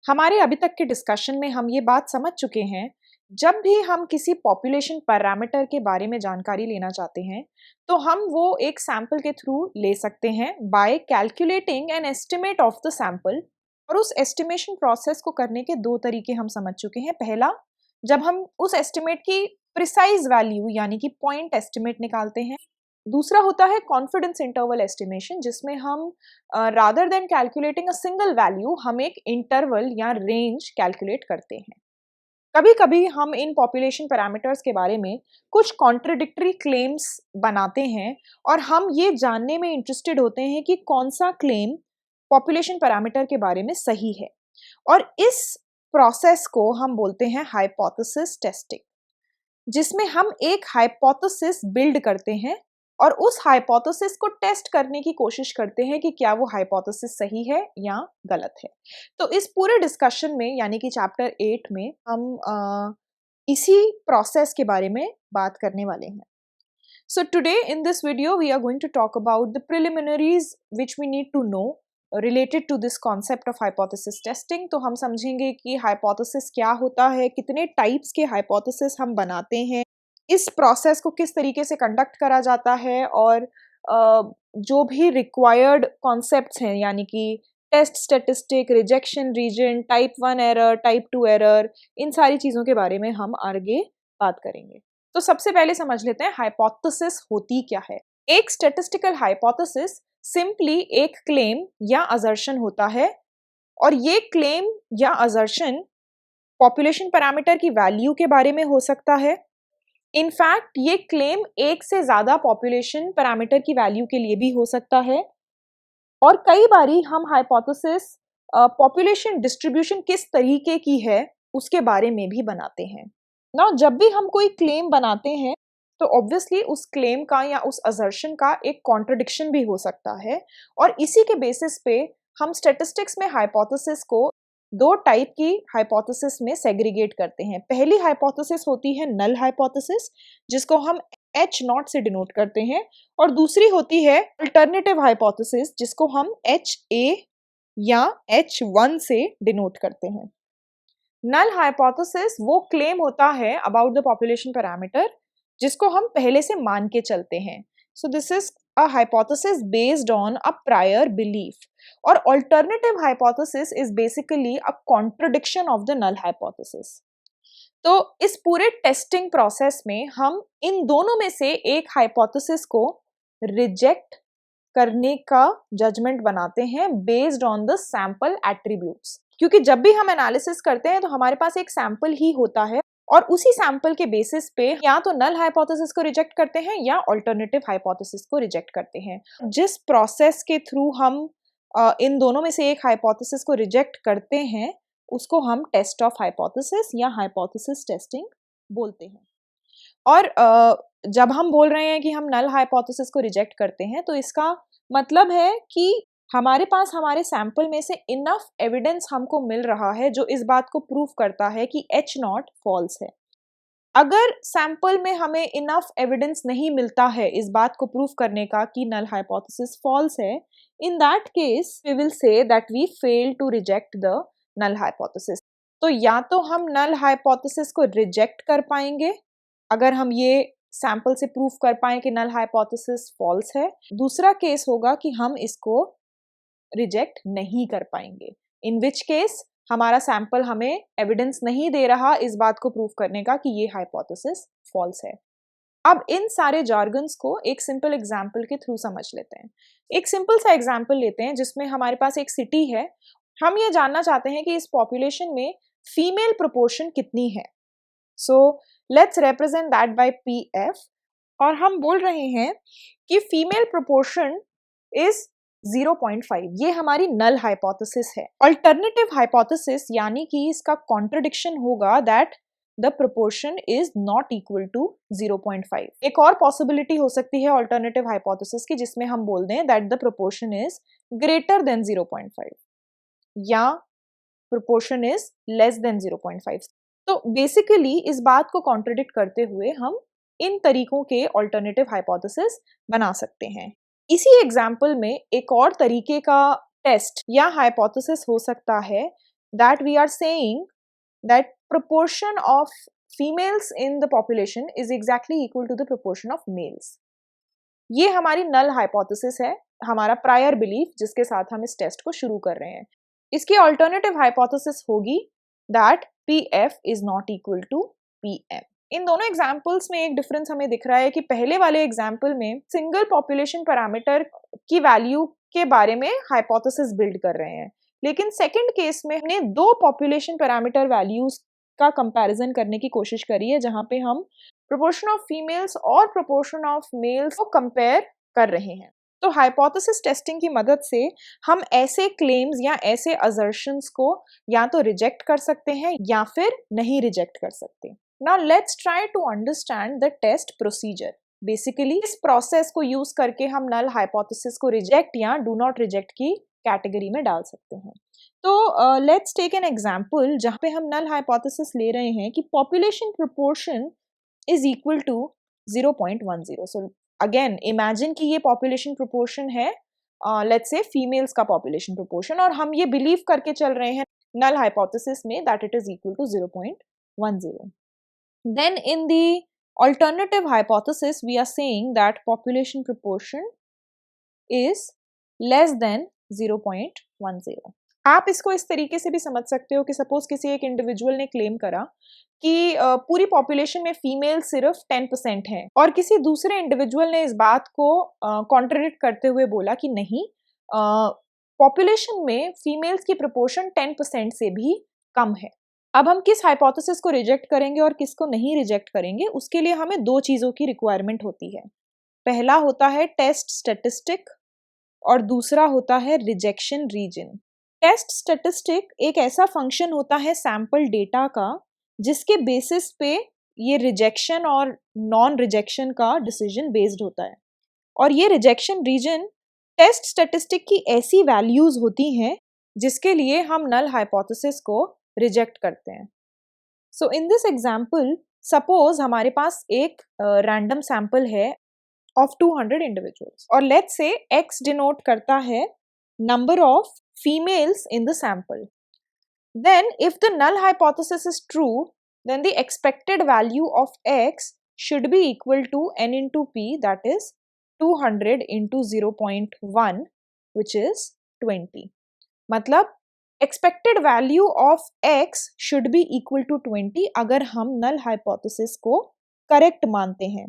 हमारे अभी तक के डिस्कशन में हम ये बात समझ चुके हैं, जब भी हम किसी पॉपुलेशन पैरामीटर के बारे में जानकारी लेना चाहते हैं, तो हम वो एक सैंपल के थ्रू ले सकते हैं bye calculating an estimate of the sample. और उस एस्टिमेशन प्रोसेस को करने के दो तरीके हम समझ चुके हैं। पहला, जब हम उस एस्टिमेट की प्रिसाइज वैल्यू यानी कि पॉइंट एस्टिमेट निकालते हैं। दूसरा होता है कॉन्फिडेंस इंटरवल एस्टिमेशन, जिसमें हम rather than calculating a single value हम एक इंटरवल या रेंज कैलकुलेट करते हैं। कभी कभी हम इन पॉपुलेशन पैरामीटर्स के बारे में कुछ कॉन्ट्रडिक्टरी क्लेम्स बनाते हैं और हम ये जानने में इंटरेस्टेड होते हैं कि कौन सा क्लेम पॉपुलेशन पैरामीटर के बारे में सही है। और इस प्रोसेस को हम बोलते हैं हाइपोथेसिस टेस्टिंग, जिसमें हम एक हाइपोथेसिस बिल्ड करते हैं और उस हाइपोथेसिस को टेस्ट करने की कोशिश करते हैं कि क्या वो हाइपोथेसिस सही है या गलत है। तो इस पूरे डिस्कशन में यानी कि चैप्टर 8 में हम इसी प्रोसेस के बारे में बात करने वाले हैं। So today in this video we are going to talk about the preliminaries which we need to know related to this concept of hypothesis testing। तो हम समझेंगे कि hypothesis क्या होता है, कितने टाइप्स के hypothesis हम बनाते हैं, इस प्रोसेस को किस तरीके से कंडक्ट करा जाता है और जो भी रिक्वायर्ड कॉन्सेप्ट्स हैं यानी कि test statistic, rejection region, type 1 error, type 2 error, इन सारी चीज़ों के बारे में हम आगे बात करेंगे। तो सबसे पहले समझ लेते हैं हाइपोथेसिस होती क्या है। एक स्टैटिस्टिकल हाइपोथेसिस सिंपली एक क्लेम या असर्शन होता है और ये क्लेम या असर्शन पॉपुलेशन पैरामीटर की वैल्यू के बारे में हो सकता है। इनफैक्ट ये क्लेम एक से ज़्यादा पॉपुलेशन पैरामीटर की वैल्यू के लिए भी हो सकता है। और कई बारी हम हाइपोथेसिस पॉपुलेशन डिस्ट्रीब्यूशन किस तरीके की है उसके बारे में भी बनाते हैं ना। जब भी हम कोई क्लेम बनाते हैं तो ऑब्वियसली उस क्लेम का या उस असर्शन का एक कॉन्ट्रडिक्शन भी हो सकता है और इसी के बेसिस पे हम स्टैटिस्टिक्स में हाइपोथेसिस को दो टाइप की हाइपोथेसिस में सेग्रीगेट करते हैं। पहली हाइपोथेसिस होती है नल हाइपोथेसिस, जिसको हम H नॉट से डिनोट करते हैं, और दूसरी होती है अल्टरनेटिव हाइपोथेसिस, जिसको हम HA या H1 से डिनोट करते हैं। नल हाइपोथेसिस वो क्लेम होता है अबाउट द पॉपुलेशन पैरामीटर जिसको हम पहले से मान के चलते हैं। So this is a hypothesis based on a prior belief. और alternative hypothesis is basically a contradiction of the null hypothesis. तो इस पूरे टेस्टिंग प्रोसेस में हम इन दोनों में से एक हाइपोथेसिस को रिजेक्ट करने का जजमेंट बनाते हैं based on the sample attributes. क्योंकि जब भी हम एनालिसिस करते हैं तो हमारे पास एक सैंपल ही होता है और उसी सैंपल के बेसिस पे या तो नल हाइपोथेसिस को रिजेक्ट करते हैं या अल्टरनेटिव हाइपोथेसिस को रिजेक्ट करते हैं। जिस प्रोसेस के थ्रू हम इन दोनों में से एक हाइपोथेसिस को रिजेक्ट करते हैं उसको हम टेस्ट ऑफ हाइपोथेसिस या हाइपोथेसिस टेस्टिंग बोलते हैं। और जब हम बोल रहे हैं कि हम नल हाइपोथेसिस को रिजेक्ट करते हैं तो इसका मतलब है कि हमारे पास हमारे सैंपल में से इनफ एविडेंस हमको मिल रहा है जो इस बात को प्रूव करता है कि H नॉट फॉल्स है। अगर सैंपल में हमें इनफ एविडेंस नहीं मिलता है इस बात को प्रूव करने का कि नल हाइपोथेसिस फॉल्स है, in that case we will say that we fail to reject the null hypothesis. तो या तो हम नल हाइपोथेसिस को रिजेक्ट कर पाएंगे अगर हम ये सैंपल से प्रूव कर पाएं कि नल हाइपोथेसिस फॉल्स है। दूसरा केस होगा कि हम इसको रिजेक्ट नहीं कर पाएंगे, इन विच केस हमारा सैंपल हमें एविडेंस नहीं दे रहा इस बात को प्रूव करने का कि ये हाइपोथेसिस फॉल्स है। अब इन सारे जार्गन्स को एक सिंपल एग्जाम्पल के थ्रू समझ लेते हैं। एक सिंपल सा एग्जाम्पल लेते हैं जिसमें हमारे पास एक सिटी है। हम ये जानना चाहते हैं कि इस पॉपुलेशन में फीमेल प्रोपोर्शन कितनी है। So let's represent that bye PF और हम बोल रहे हैं कि फीमेल प्रोपोर्शन इज 0.5। ये हमारी नल हाइपोथेसिस है। अल्टरनेटिव हाइपोथेसिस यानी कि इसका कॉन्ट्रडिक्शन होगा that the proportion is not equal to 0.5। एक और पॉसिबिलिटी हो सकती है अल्टरनेटिव हाइपोथेसिस की जिसमें हम बोल दें that the proportion is greater than 0.5 या प्रोपोर्शन इज लेस देन 0.5। तो बेसिकली इस बात को कॉन्ट्रडिक्ट करते हुए हम इन तरीकों के ऑल्टरनेटिव हाइपोथेसिस बना सकते हैं। इसी एग्जाम्पल में एक और तरीके का टेस्ट या हाइपोथेसिस हो सकता है that we are saying that proportion of females in the population is exactly equal to the proportion of males. ये हमारी नल हाइपोथेसिस है, हमारा प्रायर बिलीफ जिसके साथ हम इस टेस्ट को शुरू कर रहे हैं। इसकी ऑल्टरनेटिव हाइपोथेसिस होगी that PF is not equal to PM। इन दोनों एग्जाम्पल्स में एक डिफरेंस हमें दिख रहा है कि पहले वाले एग्जाम्पल में सिंगल पॉपुलेशन पैरामीटर की वैल्यू के बारे में हाइपोथेसिस बिल्ड कर रहे हैं, लेकिन सेकंड केस में हमने दो पॉपुलेशन पैरामीटर वैल्यूज का कंपैरिजन करने की कोशिश करी है, जहां पे हम प्रोपोर्शन ऑफ फीमेल्स और प्रोपोर्शन ऑफ मेल्स को कंपेयर कर रहे हैं। तो हाइपोथेसिस टेस्टिंग की मदद से हम ऐसे क्लेम्स या ऐसे असर्शंस को या तो रिजेक्ट कर सकते हैं या फिर नहीं रिजेक्ट कर सकते। Now let's try to understand the test procedure. Basically इस प्रोसेस को यूज करके हम नल हाइपोथेसिस को रिजेक्ट या डू नॉट रिजेक्ट की कैटेगरी में डाल सकते हैं। तो लेट्स टेक एन एग्जांपल जहाँ पे हम नल हाइपोथेसिस ले रहे हैं कि population proportion is equal to 0.10। So again imagine कि ये पॉपुलेशन प्रोपोर्शन है, लेट्स से फीमेल्स का पॉपुलेशन प्रोपोर्शन, और हम ये बिलीव करके चल रहे हैं नल हाइपोथेसिस में that it is equal to 0.10। Then in the alternative hypothesis we are saying that population proportion is less than 0.10। आप इसको इस तरीके से भी समझ सकते हो कि सपोज किसी एक इंडिविजुअल ने क्लेम करा कि पूरी पॉपुलेशन में फीमेल सिर्फ 10% हैं, और किसी दूसरे इंडिविजुअल ने इस बात को कॉन्ट्रडिक्ट करते हुए बोला कि नहीं, पॉपुलेशन में फीमेल्स की प्रोपोर्शन 10% से भी कम है। अब हम किस हाइपोथेसिस को रिजेक्ट करेंगे और किसको नहीं रिजेक्ट करेंगे, उसके लिए हमें दो चीज़ों की रिक्वायरमेंट होती है। पहला होता है टेस्ट स्टैटिस्टिक और दूसरा होता है रिजेक्शन रीजन। टेस्ट स्टैटिस्टिक एक ऐसा फंक्शन होता है सैंपल डेटा का जिसके बेसिस पे ये रिजेक्शन और नॉन रिजेक्शन का डिसीजन बेस्ड होता है, और ये रिजेक्शन रीजन टेस्ट स्टैटिस्टिक की ऐसी वैल्यूज होती हैं जिसके लिए हम नल हाइपोथेसिस को रिजेक्ट करते हैं। So in this example suppose हमारे पास एक रैंडम सैंपल है ऑफ 200 इंडिविजुअल्स, और लेट्स से x डिनोट करता है number of females in the sample. Then if the null hypothesis is true, then the expected value of x should be equal to n into p, that is 200 into 0.1 which is 20। मतलब expected value of x should be equal to 20 अगर हम null hypothesis को correct मानते हैं,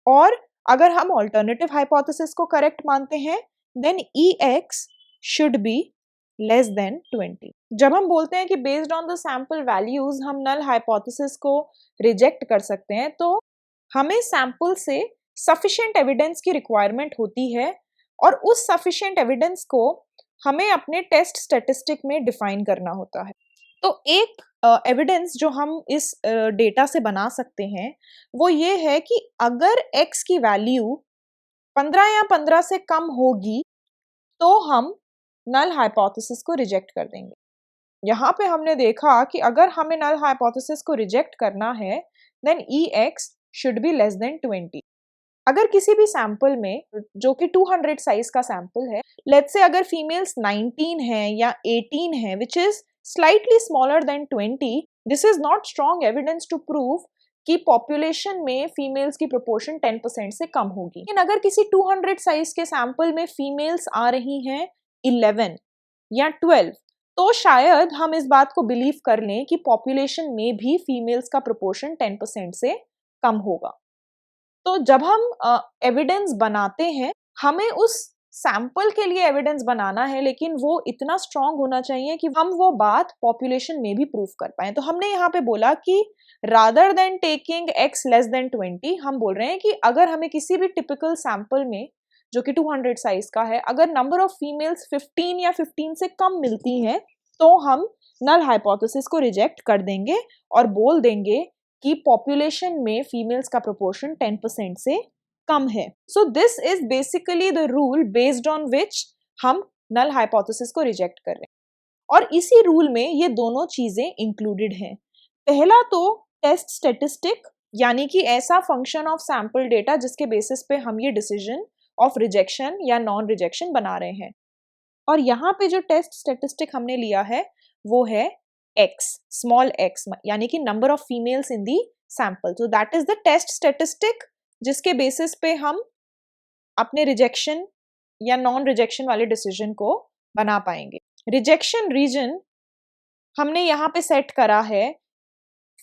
और अगर हम alternative hypothesis को correct मानते हैं then ex should be less than 20। जब हम बोलते हैं कि based on the sample values हम नल हाइपोथेसिस को रिजेक्ट कर सकते हैं, तो हमें सैंपल से सफिशिएंट एविडेंस की रिक्वायरमेंट होती है, और उस सफिशिएंट एविडेंस को हमें अपने टेस्ट स्टैटिस्टिक में डिफाइन करना होता है। तो एक एविडेंस जो हम इस डेटा से बना सकते हैं वो ये है कि अगर x की वैल्यू 15 या 15 से कम होगी तो हम नल हाइपोथेसिस को रिजेक्ट कर देंगे। यहाँ पे हमने देखा कि अगर हमें नल हाइपोथेसिस को रिजेक्ट करना है then ex should be less than 20। अगर किसी भी सैंपल में जो कि 200 साइज का सैंपल है, लेट्स से अगर फीमेल्स 19 हैं या 18 हैं which is slightly smaller than 20, this is not strong evidence to prove कि पॉपुलेशन में फीमेल्स की प्रोपोर्शन 10% से कम होगी। लेकिन अगर किसी 200 साइज के सैंपल में फीमेल्स आ रही हैं 11 या 12, तो शायद हम इस बात को बिलीव कर लें कि पॉपुलेशन में भी फीमेल्स का प्रोपोर्शन 10% से कम होगा। तो जब हम एविडेंस बनाते हैं, हमें उस सैंपल के लिए एविडेंस बनाना है, लेकिन वो इतना स्ट्रॉन्ग होना चाहिए कि हम वो बात पॉपुलेशन में भी प्रूव कर पाएं। तो हमने यहाँ पे बोला कि rather than taking x less than 20, हम बोल रहे हैं कि अगर हमें किसी भी टिपिकल सैंपल में जो कि 200 साइज का है, अगर नंबर ऑफ फीमेल्स 15 या 15 से कम मिलती हैं तो हम नल हाइपोथेसिस को रिजेक्ट कर देंगे और बोल देंगे कि पॉपुलेशन में फीमेल्स का प्रोपोर्शन 10% से कम है। सो this is basically the rule based on which हम नल हाइपोथेसिस को रिजेक्ट कर रहे हैं, और इसी रूल में ये दोनों चीजें इंक्लूडेड हैं। पहला तो टेस्ट स्टैटिस्टिक यानी कि ऐसा फंक्शन ऑफ सैंपल डेटा जिसके बेसिस पे हम ये डिसीजन ऑफ रिजेक्शन या नॉन रिजेक्शन बना रहे हैं। और यहाँ पे जो टेस्ट स्टेटिस्टिक हमने लिया है वो है x, स्मॉल x, यानी कि number of females in the sample. So that is the test statistic जिसके बेसिस पे हम अपने रिजेक्शन या नॉन रिजेक्शन वाले डिसीजन को बना पाएंगे। रिजेक्शन रीजन हमने यहाँ पे सेट करा है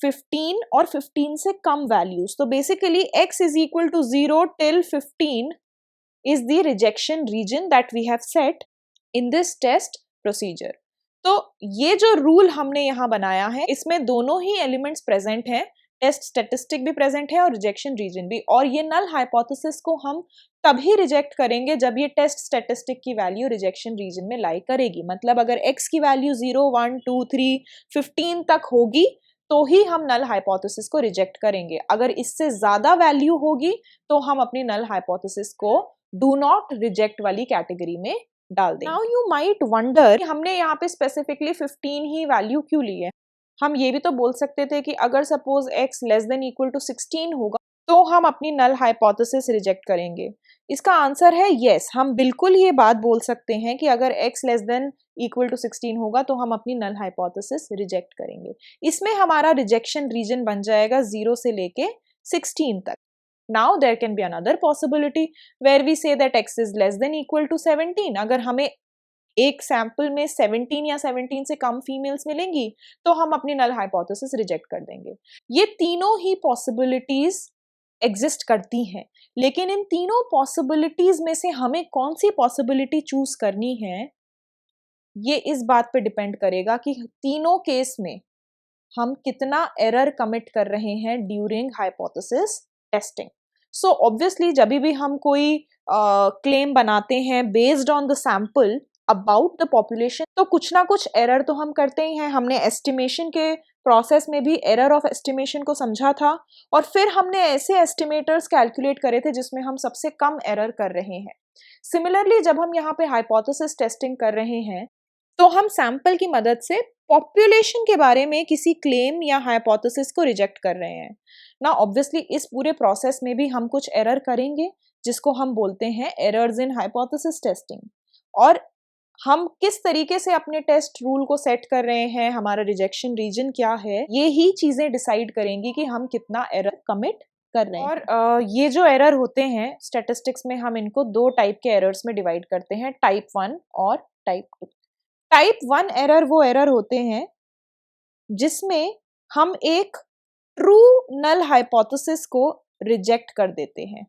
15 और 15 से कम वैल्यूज। तो basically x is equal to 0 till 15 is the rejection region that we have set in this test procedure। तो ये जो रूल हमने यहाँ बनाया है इसमें दोनों ही एलिमेंट्स प्रेजेंट हैं, टेस्ट स्टेटिस्टिक भी प्रेजेंट है और रिजेक्शन रीजन भी। और ये नल हाइपोथेसिस को हम तभी रिजेक्ट करेंगे जब ये टेस्ट स्टेटिस्टिक की वैल्यू रिजेक्शन रीजन में लाई करेगी। मतलब अगर x की वैल्यू 0, 1, 2, 3, 15 तक होगी तो ही हम नल हाइपोथेसिस को रिजेक्ट करेंगे। अगर इससे ज्यादा वैल्यू होगी तो हम अपनी नल हाइपोथेसिस को डू नॉट रिजेक्ट वाली कैटेगरी में डाल देंगे। नाउ यू माइट वंडर हमने यहाँ पे स्पेसिफिकली 15 ही वैल्यू क्यों ली है। हम ये भी तो बोल सकते थे कि अगर suppose x less than equal to 16 होगा तो हम अपनी नल हाइपोथेसिस रिजेक्ट करेंगे। इसका आंसर है यस, हम बिल्कुल ये बात बोल सकते हैं कि अगर x less than equal to 16 होगा तो हम अपनी नल हाइपोथेसिस रिजेक्ट करेंगे। इसमें हमारा रिजेक्शन रीजन बन जाएगा 0 से लेके 16 तक। Now there can be another possibility where we say that x is less than equal to 17। अगर हमें एक सैंपल में 17 या 17 से कम फीमेल्स मिलेंगी तो हम अपनी नल हाइपोथेसिस रिजेक्ट कर देंगे। ये तीनों ही पॉसिबिलिटीज एग्जिस्ट करती हैं, लेकिन इन तीनों पॉसिबिलिटीज में से हमें कौन सी पॉसिबिलिटी चूज करनी है ये इस बात पे डिपेंड करेगा कि तीनों केस में हम कितना एरर कमिट कर रहे हैं during hypothesis testing. So obviously जब भी हम कोई क्लेम बनाते हैं based on the sample about the population तो कुछ ना कुछ एरर तो हम करते ही हैं। हमने एस्टिमेशन के प्रोसेस में भी एरर ऑफ एस्टिमेशन को समझा था और फिर हमने ऐसे एस्टिमेटर्स कैलकुलेट करे थे जिसमें हम सबसे कम एरर कर रहे हैं। सिमिलरली जब हम यहाँ पे हाइपोथेसिस टेस्टिंग कर रहे हैं तो हम सैंपल की मदद से पॉपुलेशन के बारे में किसी क्लेम या हाइपोथेसिस को रिजेक्ट कर रहे हैं ना। ऑब्वियसली इस पूरे प्रोसेस में भी हम कुछ एरर करेंगे जिसको हम बोलते हैं एरर्स इन हाइपोथेसिस टेस्टिंग। और हम किस तरीके से अपने टेस्ट रूल को सेट कर रहे हैं, हमारा रिजेक्शन रीजन क्या है, ये ही चीजें डिसाइड करेंगी कि हम कितना एरर कमिट कर रहे हैं। और ये जो एरर होते हैं स्टैटिस्टिक्स में हम इनको दो टाइप के एरर्स में डिवाइड करते हैं, टाइप 1 और टाइप 2। टाइप 1 एरर वो एरर होते हैं जिसमें हम एक ट्रू नल हाइपोथेसिस को रिजेक्ट कर देते हैं।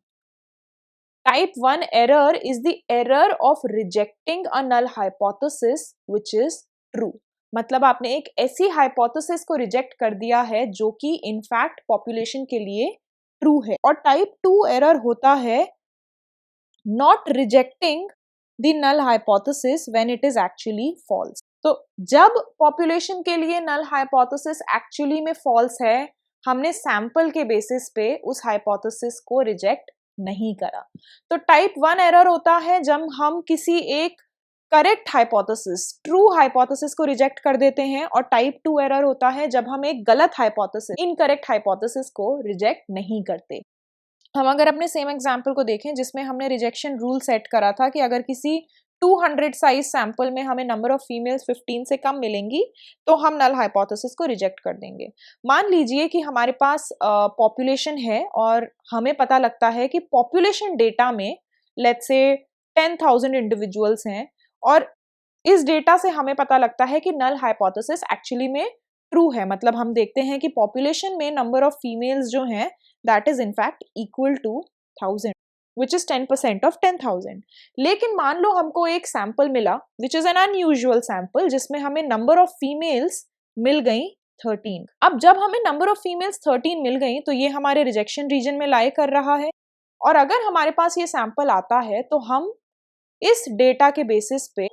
Type 1 error is the error of rejecting a null hypothesis which is true. मतलब आपने एक ऐसी हाइपोथेसिस को रिजेक्ट कर दिया है जो कि इनफैक्ट पॉपुलेशन के लिए ट्रू है। और टाइप 2 एरर होता है not rejecting the null hypothesis when it is actually false. तो जब पॉपुलेशन के लिए नल हाइपोथेसिस एक्चुअली में फॉल्स है, हमने सैंपल के बेसिस पे उस हाइपोथेसिस को रिजेक्ट नहीं करा। तो टाइप 1 एरर होता है जब हम किसी एक करेक्ट हाइपोथेसिस, ट्रू हाइपोथेसिस को रिजेक्ट कर देते हैं। और टाइप 2 एरर होता है जब हम एक गलत हाइपोथेसिस, इनकरेक्ट हाइपोथेसिस को रिजेक्ट नहीं करते। हम अगर अपने सेम एग्जाम्पल को देखें जिसमें हमने रिजेक्शन रूल सेट करा था कि अगर किसी 200 साइज सैंपल में हमें नंबर ऑफ फीमेल्स 15 से कम मिलेंगी तो हम नल हाइपोथेसिस को रिजेक्ट कर देंगे। मान लीजिए कि हमारे पास पॉपुलेशन है और हमें पता लगता है कि पॉपुलेशन डेटा में लेट्स से 10,000 इंडिविजुअल्स हैं और इस डेटा से हमें पता लगता है कि नल हाइपोथेसिस एक्चुअली में ट्रू है। मतलब हम देखते हैं कि पॉपुलेशन में नंबर ऑफ फीमेल्स जो हैं that is in fact equal to 1000 which is 10% of 10,000। लेकिन मान लो हमको एक सैंपल मिला which is an unusual sample जिसमें हमें नंबर ऑफ फीमेल्स मिल गई 13। अब जब हमें नंबर ऑफ फीमेल्स 13 मिल गई तो ये हमारे रिजेक्शन रीजन में लाई कर रहा है। और अगर हमारे पास ये सैंपल आता है तो हम इस डेटा के बेसिस पे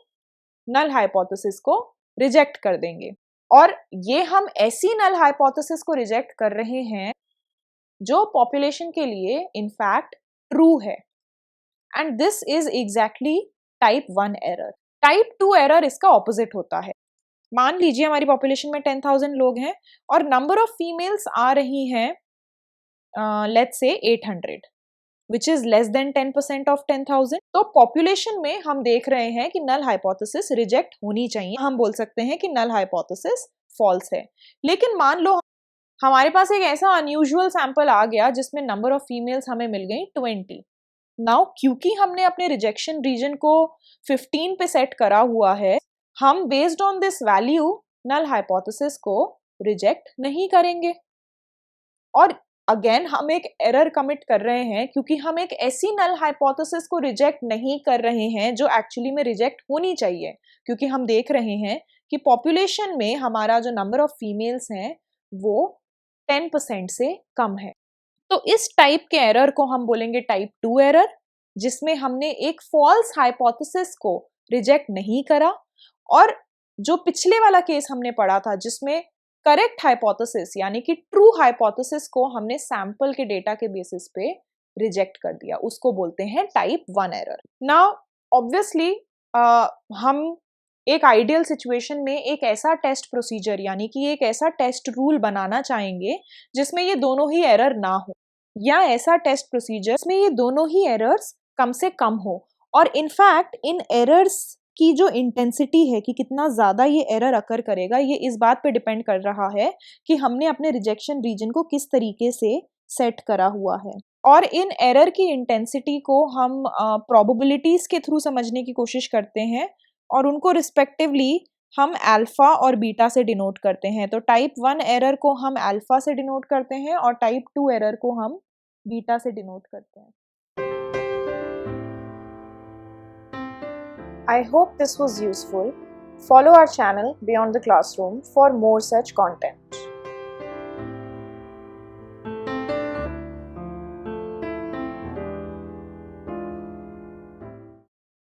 नल हाइपोथेसिस को रिजेक्ट कर देंगे। और ये हम ऐसी नल हाइपोथेसिस को रिजेक्ट कर रहे हैं जो पॉपुलेशन के लिए इनफैक्ट ट्रू है। And this is exactly type 1 error. Type 2 error इसका ऑपोजिट होता है। मान लीजिए हमारी पॉपुलेशन में 10,000 लोग हैं और नंबर ऑफ फीमेल्स आ रही हैं let's say 800 which is less than 10% of 10,000. तो पॉपुलेशन में हम देख रहे हैं कि नल हाइपोथेसिस रिजेक्ट होनी चाहिए, हम बोल सकते हैं कि नल हाइपोथेसिस फॉल्स है। लेकिन मान लो हमारे पास एक ऐसा अनयूजुअल सैंपल आ गया जिसमें नंबर ऑफ फीमेल्स हमें मिल गई 20। नाउ क्योंकि हमने अपने रिजेक्शन रीजन को 15 पे सेट करा हुआ है, हम based on this value null hypothesis को रिजेक्ट नहीं करेंगे। और अगेन हम एक एरर कमिट कर रहे हैं क्योंकि हम एक ऐसी नल हाइपोथेसिस को रिजेक्ट नहीं कर रहे हैं जो एक्चुअली में रिजेक्ट होनी चाहिए, क्योंकि हम देख रहे हैं कि पॉपुलेशन में हमारा जो नंबर ऑफ फीमेल्स हैं वो 10% से कम है। तो इस टाइप के एरर को हम बोलेंगे टाइप 2 एरर, जिसमें हमने एक फॉल्स हाइपोथेसिस को रिजेक्ट नहीं करा, और जो पिछले वाला केस हमने पढ़ा था जिसमें करेक्ट हाइपोथेसिस यानी कि ट्रू हाइपोथेसिस को हमने सैंपल के डेटा के बेसिस पे रिजेक्ट कर दिया, उसको बोलते हैं टाइप 1 एरर। नाउ ऑब्वियसली हम एक आइडियल सिचुएशन में एक ऐसा टेस्ट प्रोसीजर यानी कि एक ऐसा टेस्ट रूल बनाना चाहेंगे जिसमें ये दोनों ही एरर ना हो, या ऐसा टेस्ट प्रोसीजर में ये दोनों ही एरर्स कम से कम हो। और इनफैक्ट इन एरर्स की जो इंटेंसिटी है कि कितना ज़्यादा ये एरर अकर करेगा, ये इस बात पे डिपेंड कर रहा है कि हमने अपने रिजेक्शन रीजन को किस तरीके से सेट करा हुआ है। और इन एरर की इंटेंसिटी को हम प्रोबेबिलिटीज़ के थ्रू समझने की कोशिश करते हैं, और उनको रिस्पेक्टिवली हम अल्फा और बीटा से डिनोट करते हैं। तो टाइप 1 एरर को हम अल्फा से डिनोट करते हैं और टाइप 2 एरर को हम बीटा से डिनोट करते हैं। I hope this was useful. Follow our channel Beyond the Classroom for more such content.